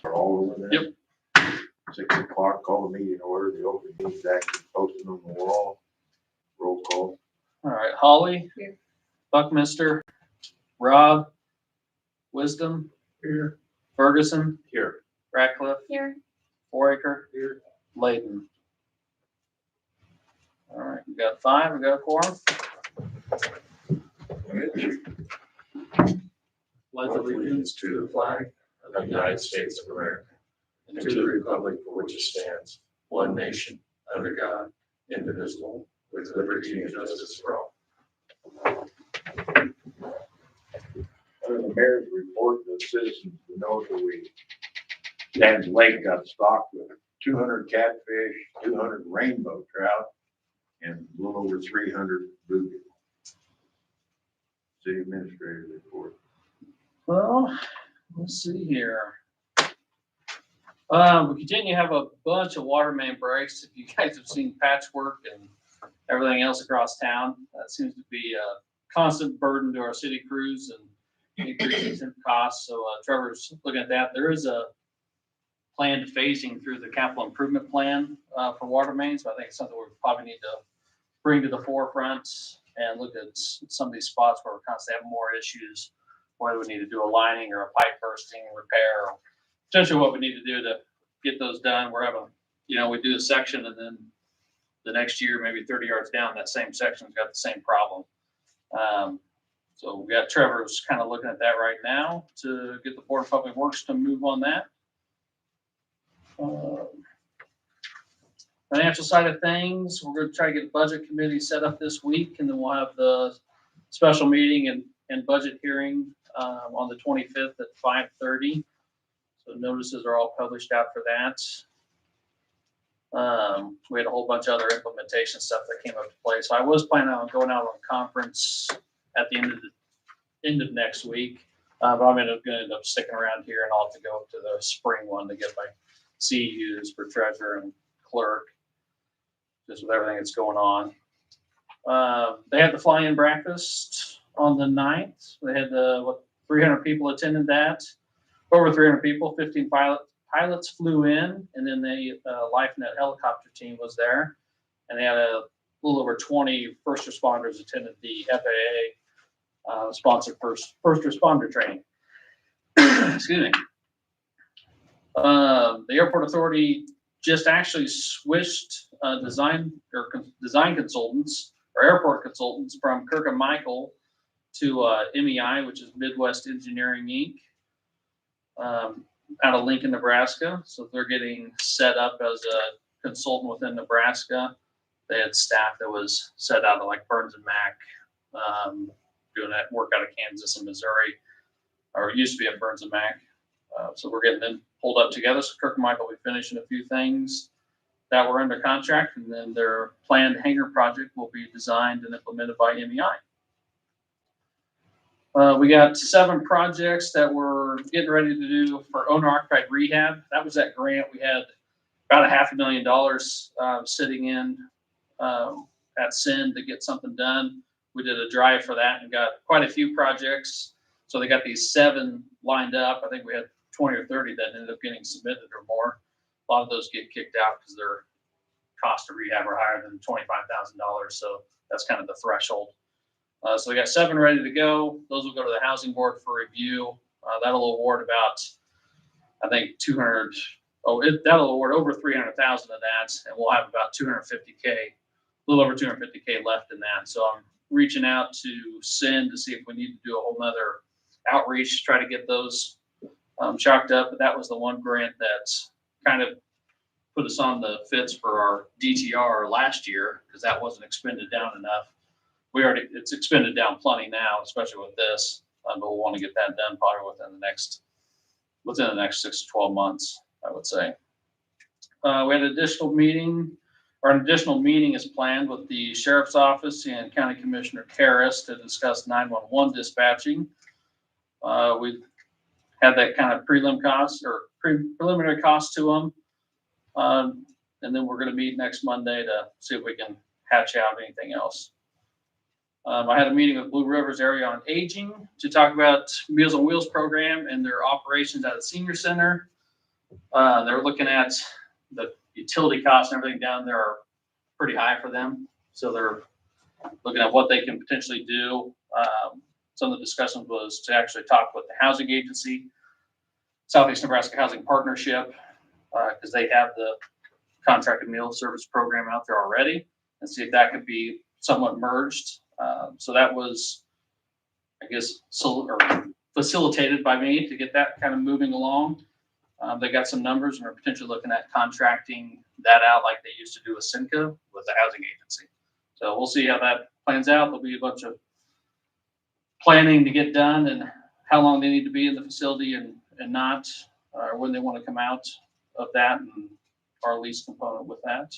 are all over there. Yep. 6 o'clock, call the meeting order, the open meeting's actually posted on the wall. Roll call. All right, Holly. Here. Buckminster. Rob. Wisdom. Here. Ferguson. Here. Ratcliffe. Here. Foraker. Here. Layden. All right, we got 5, we got a quorum. Pledge allegiance to the flag of the United States of America and to the republic for which it stands, one nation, under God, indivisible, with liberty and justice for all. Under the mayor's report, the citizens to know that Dan's Lake got stocked with 200 catfish, 200 rainbow trout, and a little over 300 bluegill. City administrator report. Well, let's see here. We continue to have a bunch of water main breaks. If you guys have seen patchwork and everything else across town, that seems to be a constant burden to our city crews and increases in costs. So Trevor's looking at that. There is a planned phasing through the capital improvement plan for water mains. So I think it's something we probably need to bring to the forefront and look at some of these spots where we're constantly having more issues, whether we need to do a lining or a pipe bursting repair, or essentially what we need to do to get those done. We're having, we do a section and then the next year, maybe 30 yards down, that same section's got the same problem. So we got Trevor's kind of looking at that right now to get the Board of Public Works to move on that. Financial side of things, we're going to try to get a budget committee set up this week, and then we'll have the special meeting and budget hearing on the 25th at 5:30. So notices are all published out for that. We had a whole bunch of other implementation stuff that came up to play. So I was planning on going out on a conference at the end of next week, but I'm going to end up sticking around here, and I'll have to go to the spring one to get my CEUs for treasurer and clerk, just with everything that's going on. They had the fly-in breakfast on the 9th. They had 300 people attended that. Over 300 people, 15 pilots flew in, and then the LifeNet helicopter team was there, and they had a little over 20 first responders attended the FAA sponsored first responder training. Excuse me. The airport authority just actually switched design consultants or airport consultants from Kirk and Michael to MEI, which is Midwest Engineering Inc. Out of Lincoln, Nebraska. So they're getting set up as a consultant within Nebraska. They had staff that was set out of like Burns and Mac, doing that work out of Kansas and Missouri, or it used to be at Burns and Mac. So we're getting them pulled up together. So Kirk and Michael will be finishing a few things that were under contract, and then their planned hangar project will be designed and implemented by MEI. We got 7 projects that we're getting ready to do for owner-occupied rehab. That was that grant we had about $500,000 sitting in at SIN to get something done. We did a drive for that and got quite a few projects. So they got these 7 lined up. I think we had 20 or 30 that ended up getting submitted or more. A lot of those get kicked out because their cost of rehab are higher than $25,000. So that's kind of the threshold. So we got 7 ready to go. Those will go to the housing board for review. That'll award about, I think, that'll award over 300,000 of that, and we'll have about 250K, a little over 250K left in that. So I'm reaching out to SIN to see if we need to do a whole nother outreach, try to get those chalked up. But that was the one grant that kind of put us on the fits for our DTR last year because that wasn't expended down enough. It's expended down plenty now, especially with this, but we'll want to get that done probably within the next 6 to 12 months, I would say. We had an additional meeting is planned with the Sheriff's Office and County Commissioner Karras to discuss 911 dispatching. We had that kind of preliminary cost to them. And then we're going to meet next Monday to see if we can hatch out anything else. I had a meeting with Blue Rivers Area on Aging to talk about Meals on Wheels program and their operations at the senior center. They're looking at the utility costs and everything down there are pretty high for them. So they're looking at what they can potentially do. Some of the discussion was to actually talk with the housing agency, Southeast Nebraska Housing Partnership, because they have the contracted meal service program out there already, and see if that could be somewhat merged. So that was, I guess, facilitated by me to get that kind of moving along. They got some numbers and are potentially looking at contracting that out like they used to do with Cinco with the housing agency. So we'll see how that plans out. There'll be a bunch of planning to get done and how long they need to be in the facility and not, or when they want to come out of that, and our lease component with that.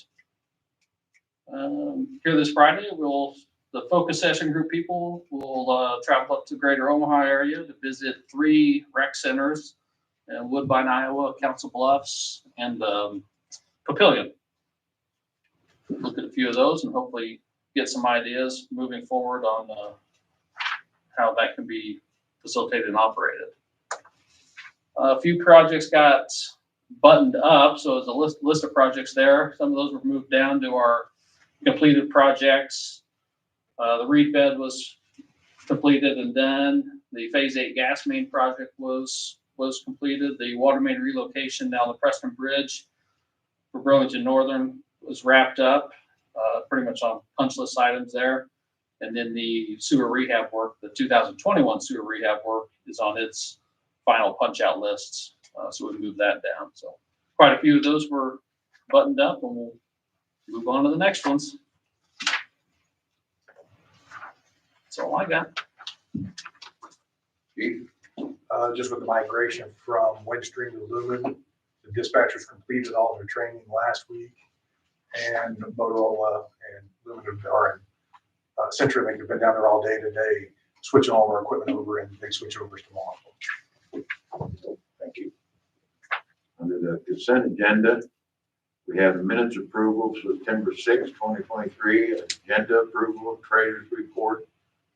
Here this Friday, the focus session group people will travel up to Greater Omaha area to visit 3 rec centers in Woodbine, Iowa, Council Bluffs, and Papillion. Look at a few of those and hopefully get some ideas moving forward on how that can be facilitated and operated. A few projects got buttoned up, so there's a list of projects there. Some of those were moved down to our completed projects. The reed bed was completed and done. The Phase 8 gas main project was completed. The water main relocation down the Preston Bridge for Burlington Northern was wrapped up, pretty much on punch list items there. And then the sewer rehab work, the 2021 sewer rehab work, is on its final punch out lists. So we moved that down. So quite a few of those were buttoned up, and we'll move on to the next ones. That's all I got. Chief? Just with the migration from Windstream to Lumen, the dispatchers completed all their training last week, and Motorola and Lumen are in CenturyLink have been down there all day today, switching all our equipment over, and they switch over tomorrow. Thank you. Under the consent agenda, we have the minutes approval for September 6, 2023, agenda approval of treasurer's report,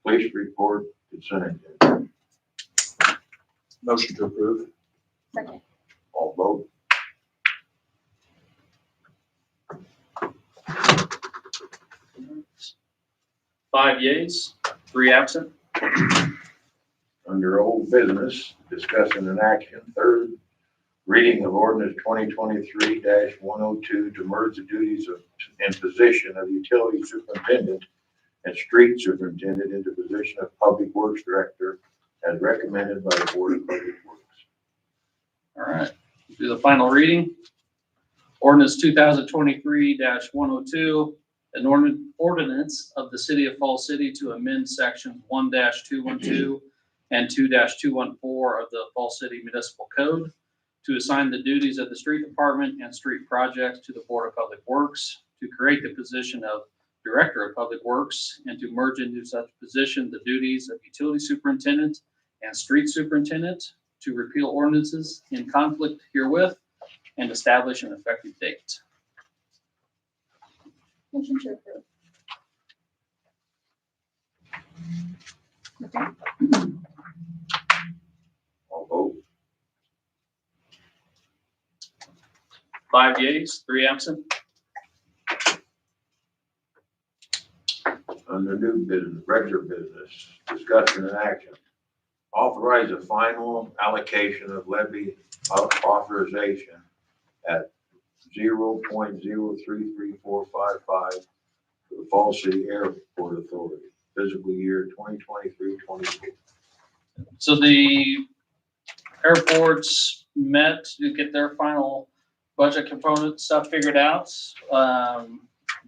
police report, consent agenda. Motion to approve. Second. All vote. Five yeas, 3 absent. Under old business, discussing an action, third reading of ordinance 2023-102 to merge the duties of and position of utility superintendent and street superintendent into position of public works director as recommended by the Board of Public Works. All right, do the final reading. Ordinance 2023-102, an ordinance of the City of Falls City to amend sections 1-212 and 2-214 of the Falls City Municipal Code to assign the duties of the street department and street projects to the Board of Public Works, to create the position of Director of Public Works, and to merge into such position the duties of utility superintendent and street superintendent, to repeal ordinances in conflict herewith and establish an effective date. Motion to approve. All vote. 5 yeas, 3 absent. Under new business, regular business, discussion and action. Authorize a final allocation of levy authorization at 0.033455 for the Falls City Airport Authority, fiscal year 2023-24. So the airports met to get their final budget component stuff figured out.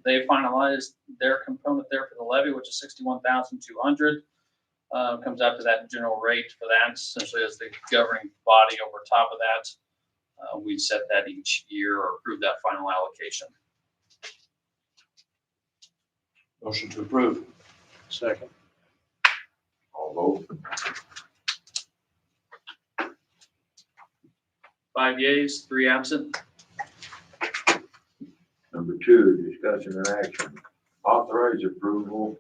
They finalized their component there for the levy, which is $61,200. Comes out to that general rate for that, essentially as the governing body over top of that. We set that each year or approve that final allocation. Motion to approve. Second. All vote. 5 yeas, 3 absent. Number 2, discussion and action. Authorize approval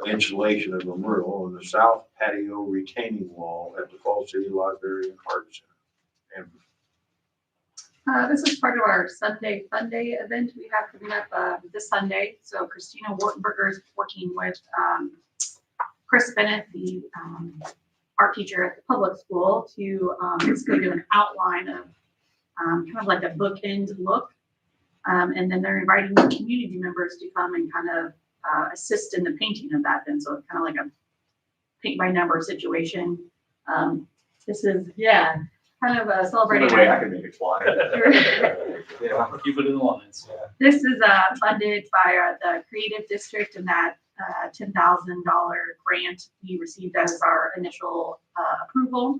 of installation of a mural on the south patio retaining wall at the Falls City Library and Art Center. And This is part of our Sunday Fun Day event we have coming up this Sunday. So Christina Wartenberger is working with Chris Bennett, the art teacher at the public school, to basically do an outline of kind of like a bookend look. And then they're inviting the community members to come and kind of assist in the painting of that. And so it's kind of like a paint by number situation. This is, yeah, kind of a celebrating. Only way I can make it fly. Yeah, keep it in the lines. This is funded by the Creative District, and that $10,000 grant we received as our initial approval.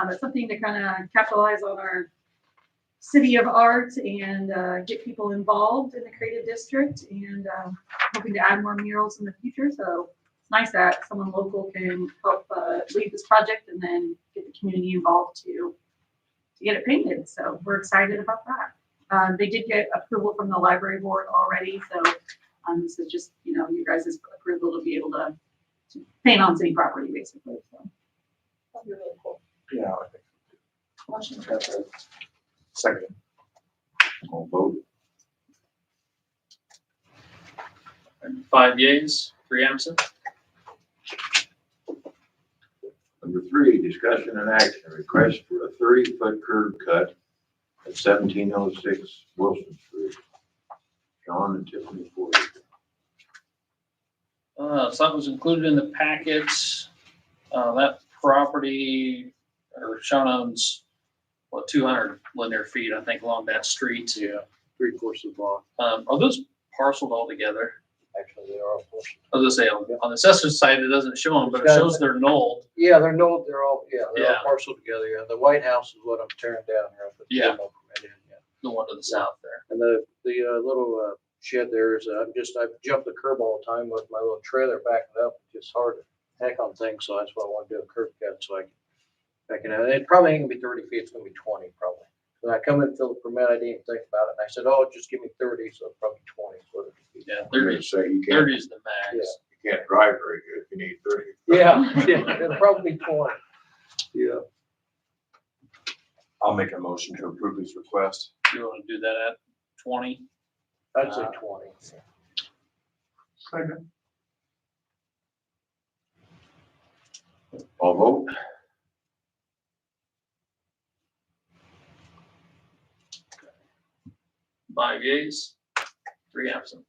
It's something to kind of capitalize on our city of art and get people involved in the Creative District, and hoping to add more murals in the future. So it's nice that someone local can help lead this project and then get the community involved to get it painted. So we're excited about that. They did get approval from the library board already. So this is just, you guys' approval to be able to paint on city property, basically. So That'd be really cool. Yeah, I think. Motion to approve. Second. All vote. 5 yeas, 3 absent. Number 3, discussion and action, request for a 30-foot curb cut at 1706 Wilson Street. John and Tiffany Ford. So that was included in the packets. That property, or Sean owns, 200 linear feet, I think, along that street. Yeah, 3/4 of the block. Are those parceled all together? Actually, they are, of course. I was gonna say, on the assessor's side, it doesn't show them, but it shows they're nulled. Yeah, they're no, they're all Yeah. parceled together. Yeah, the White House is what I'm tearing down here. I put the Yeah. demo permit in, yeah. The one to the south there. And the little shed there is, I jump the curb all the time with my little trailer backing up. It's just hard to heck on things, so that's why I want to do a curb cut, so I can, it probably ain't gonna be 30 feet, it's gonna be 20 probably. When I come in and fill the permit, I didn't even think about it, and I said, oh, just give me 30, so it's probably 20. So it'll be- Yeah, I'm gonna 30, say you 30 is the max. you can't drive very good if you need 30. Yeah, it'll probably be 20. Yeah. I'll make a motion to approve this request. You want to do that at 20? I'd say 20. Second. All vote. Five yeas, 3 absent.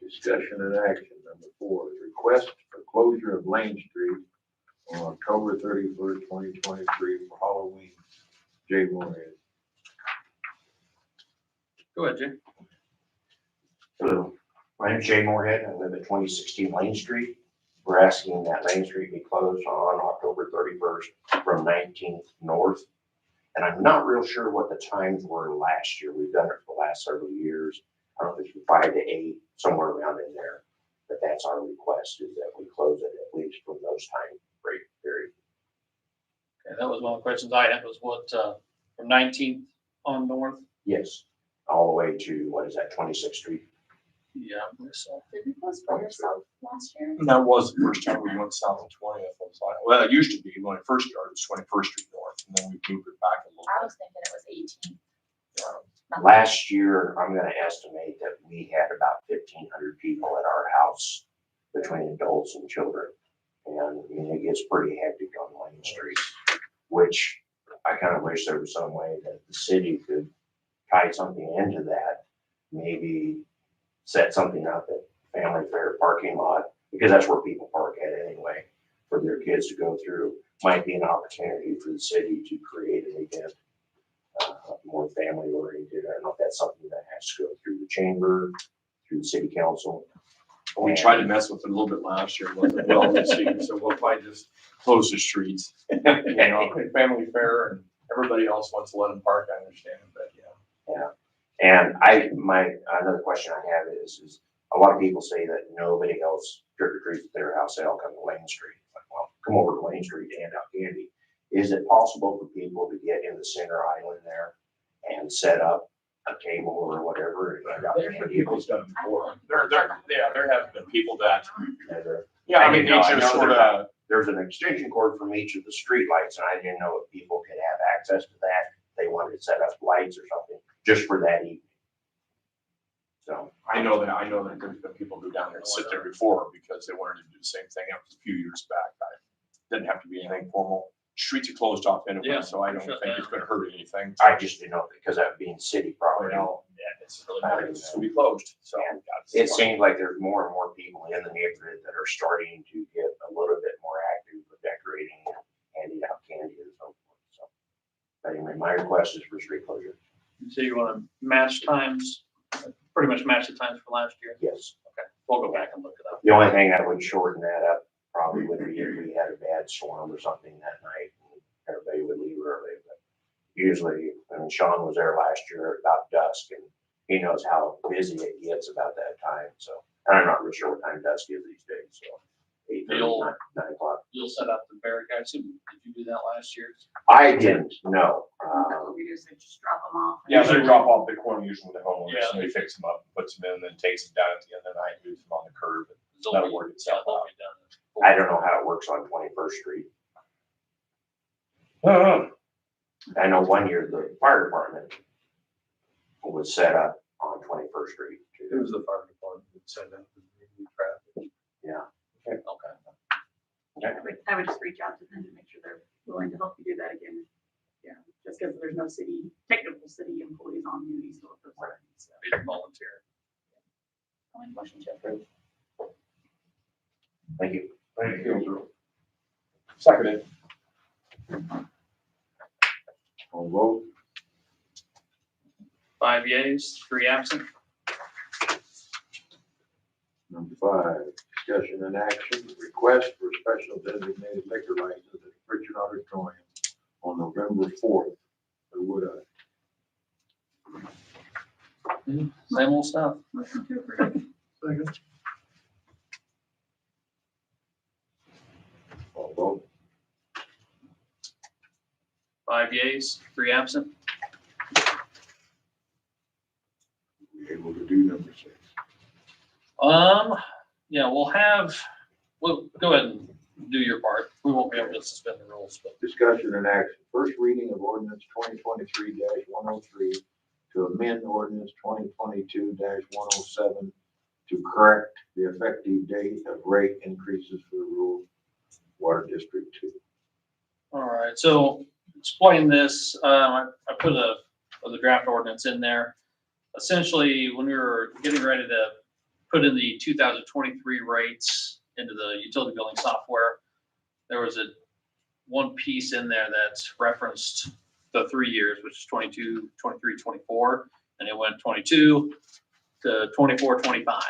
Discussion and action. Number 4, request for closure of Lane Street on October 31st, 2023 for Halloween. Jay Moorhead. Go ahead, Jay. Hello, my name's Jay Moorhead. I live at 2016 Lane Street. We're asking that Lane Street be closed on October 31st from 19th north. And I'm not real sure what the times were last year. We've done it for the last several years. I don't know if it's from 5 to 8, somewhere around in there. But that's our request, is that we close it at least from those time period. Okay, that was one of the questions I had, was what, from 19th on north? Yes, all the way to, what is that, 26th Street? Yeah, I believe so. Did we post for yourself last year? And that was the first time we went south on 20th. Well, it used to be when it first started, it was 21st Street North, and then we moved it back a little I bit. was thinking it was 18. Last year, I'm gonna estimate that we had about 1,500 people at our house between adults and children. And I mean, it gets pretty hectic on Lane Street, which I kind of wish there was some way that the city could tie something into that. Maybe set something up at Family Fair parking lot, because that's where people park at anyway, for their kids to go through. Might be an opportunity for the city to create an event, more family oriented. I don't know if that's something that has to go through the chamber, through the city council. We tried to mess with it a little bit last year, wasn't well received, so we'll probably just close the streets. You know, Family Fair and everybody else wants to let them park, I understand, but yeah. And another question I have is a lot of people say that nobody else trick or treats at their house, they all come to Lane Street. Like, well, come over to Lane Street to hand out candy. Is it possible for people to get in the center island there and set up a table or whatever? And hand out candy? People's done it before. There have been people that, And there- yeah, I mean, I they know just sort of, There's an extension cord from each of the streetlights, and I didn't know if people could have access to that they wanted to set up lights or something, just for that evening. So, I know that there's been people who down there sit there before because they wanted to do the same thing. That was a few years back. Didn't have to be anything formal. Streets are closed off anyway, Yeah, so I don't shut think it's down. gonna hurt anything. I just didn't know, because that being city property, Well, yeah, it's really not, it's gonna be closed, so. And it seems like there's more and more people in the neighborhood that are starting to get a little bit more active with decorating and handing out candy and so forth, so. But anyway, my request is for street closure. So you want to match times, pretty much match the times for last year? Yes. Okay, we'll go back and look it up. The only thing that would shorten that up probably would be if we had a bad storm or something that night, and everybody would leave early, but usually, I mean, Sean was there last year about dusk, and he knows how busy it gets about that time, so. And I'm not really sure what time dusk is these days, so 8:30, You'll- 9 o'clock. You'll set up the barricades. Did you do that last year? I didn't know. That's what we do, so just drop them off. Yeah, they drop off the corner usually with the Yeah. homeowners, somebody fix them up, puts them in, and then takes them down at the end of the night, moves them on the curb. That'll work itself Yeah, they'll out. be done. I don't know how it works on 21st Street. I know one year the fire department was set up on 21st Street. It was the fire department that said that. Traffic. Yeah. Okay. I would just reach out to them to make sure they're willing to help you do that again. Yeah, just because there's no technical city employees on duty, so if those are. Be volunteer. I'll make a motion to approve. Thank you. Thank you. Seconded. On vote, 5 yeas, 3 absent. number 5, discussion and action, request for special designated liquor license at the Richard Auditorium on November 4th. Who would Same old stuff. Motion to approve. all vote? 5 yeas, 3 absent. We able to do number 6? Yeah, we'll go ahead and do your part. We won't be able to suspend the rules, but Discussion and action, first reading of ordinance 2023-103 to amend ordinance 2022-107 to correct the effective date of rate increases for the rural water district 2. all right, so explain this, I put the draft ordinance in there. Essentially, when we were getting ready to put in the 2023 rates into the utility billing software, there was one piece in there that referenced the 3 years, which is 22, 23, 24, and it went 22 to 24, 25.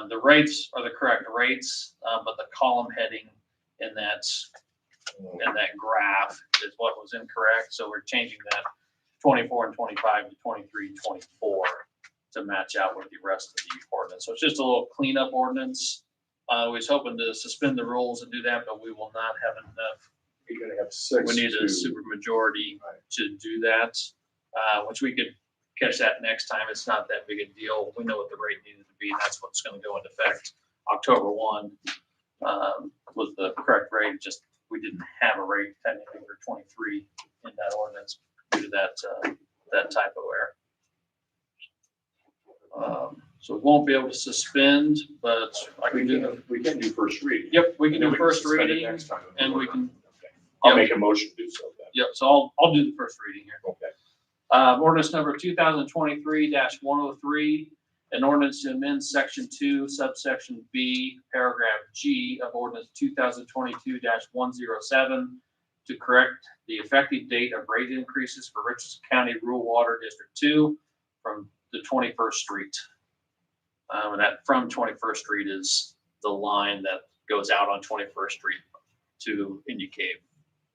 The rates are the correct rates, but the column heading in that graph is what was incorrect. So we're changing that 24 and 25 to 23, 24 to match out with the rest of the ordinance. So it's just a little cleanup ordinance. I was hoping to suspend the rules and do that, but we will not have enough. You're gonna have 6. We need a to- super majority to do that, which we could catch that next time. It's not that big a deal. We know what the rate needed to be, and that's what's gonna go into effect October 1. Was the correct rate, just we didn't have a rate technically for 23 in that ordinance due to that typo error. So we won't be able to suspend, but I can do, We can do first reading. yep, we can And then do first suspend it reading next time. and we can, Okay. I'll Yep. make a motion to do so then. yep, so I'll do the first reading here. Okay. Ordinance number 2023-103, an ordinance to amend section 2, subsection B, paragraph G of ordinance 2022-107 to correct the effective date of rate increases for Richardson County Rural Water District 2 from the 21st Street. And that from 21st Street is the line that goes out on 21st Street to Indian Cave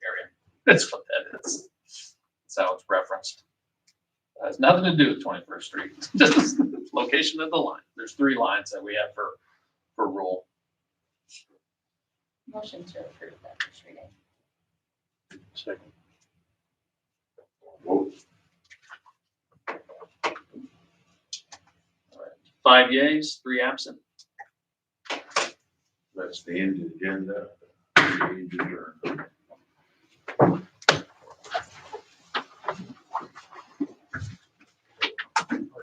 area. That's what that is. That's how it's referenced. Has nothing to do with 21st Street, just location of the line. There's 3 lines that we have for rural. Motion to approve that first reading. Second. Vote. 5 yeas, 3 absent. That's the end of the agenda. Meeting adjourned.